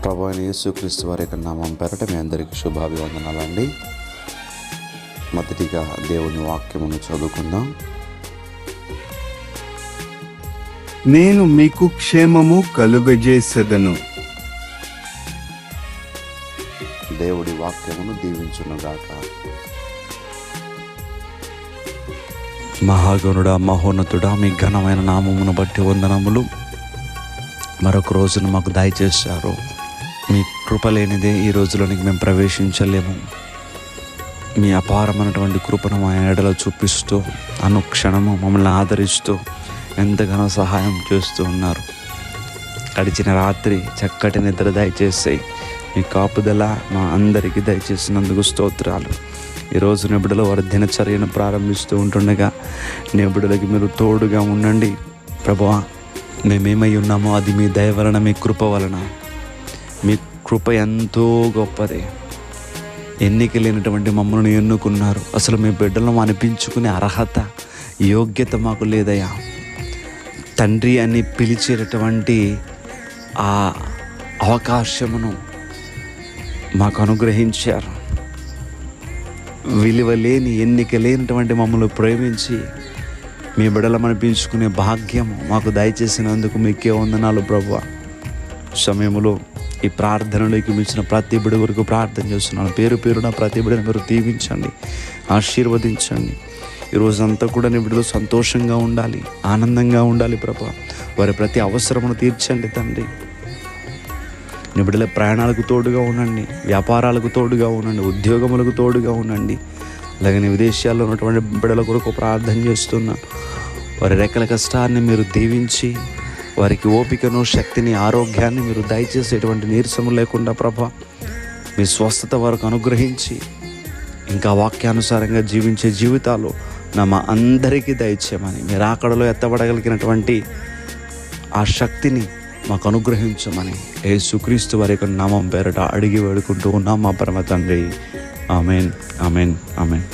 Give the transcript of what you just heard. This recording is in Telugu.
ప్రభు అయిన యేసుక్రీస్తు వారి యొక్క నామం పేరట మీ అందరికీ శుభాభివందనాలండి. మొదటిగా దేవుని వాక్యమును చదువుకుందాం. నేను మీకు క్షేమము కలుగజేసెదను. దేవుడి వాక్యమును దీవించునుగాక. మహాగణుడా, మహోన్నతుడా, మీ ఘనమైన నామమును బట్టి వందనములు. మరొక రోజును మాకు దయచేశారు. మీ కృప లేనిదే ఈ రోజులోనికి మేము ప్రవేశించలేము. మీ అపారమైనటువంటి కృపను మా ఎడలో చూపిస్తూ అనుక్షణము మమ్మల్ని ఆదరిస్తూ ఎంతగానో సహాయం చేస్తూ ఉన్నారు. గడిచిన రాత్రి చక్కటి నిద్ర దయచేసి మీ కాపుదల మా అందరికీ దయచేసినందుకు స్తోత్రాలు. ఈరోజు నిబిడలో వారి దినచర్యను ప్రారంభిస్తూ ఉంటుండగా నిబిడలకి మీరు తోడుగా ఉండండి. ప్రభువా, మేమేమై ఉన్నామో అది మీ దయ వలన, మీ కృప వలన. మీ కృప ఎంతో గొప్పది. ఎన్నిక లేనటువంటి మమ్మల్ని ఎన్నుకున్నారు. అసలు మీ బిడ్డలను అనిపించుకునే అర్హత, యోగ్యత మాకు లేదయ్యా. తండ్రి అని పిలిచేటటువంటి ఆ అవకాశమును మాకు అనుగ్రహించారు. విలువ లేని, ఎన్నిక లేనటువంటి మమ్మల్ని ప్రేమించి మీ బిడ్డలం అనిపించుకునే భాగ్యము మాకు దయచేసినందుకు మీకే వందనాలు ప్రభువా. సమయంలో ఈ ప్రార్థనలోకి మించిన ప్రతి బిడ్డ వరకు ప్రార్థన చేస్తున్నాను. పేరు పేరున ప్రతి బిడ్డను మీరు దీవించండి, ఆశీర్వదించండి. ఈరోజంతా కూడా నీ బిడ్డలు సంతోషంగా ఉండాలి, ఆనందంగా ఉండాలి ప్రభువా. వారి ప్రతి అవసరమును తీర్చండి తండ్రి. నీ బిడ్డల ప్రయాణాలకు తోడుగా ఉండండి, వ్యాపారాలకు తోడుగా ఉండండి, ఉద్యోగములకు తోడుగా ఉండండి. అలాగే నీ విదేశాల్లో ఉన్నటువంటి బిడ్డల కొరకు ప్రార్థన చేస్తున్నాను. వారి రెక్కల కష్టాన్ని మీరు దీవించి వారికి ఓపికను, శక్తిని, ఆరోగ్యాన్ని మీరు దయచేసేటువంటి నీరసము లేకుండా ప్రభా మీ స్వస్థత వరకు అనుగ్రహించి ఇంకా వాక్యానుసారంగా జీవించే జీవితాలు మా అందరికీ దయచేయమని, మీరు ఆకడలో ఎత్తబడగలిగినటువంటి ఆ శక్తిని మాకు అనుగ్రహించమని యేసుక్రీస్తు వారి యొక్క నామం పేరట అడిగి వేడుకుంటూ ఉన్నాం మా పరమ తండ్రి. Amen, amen, amen.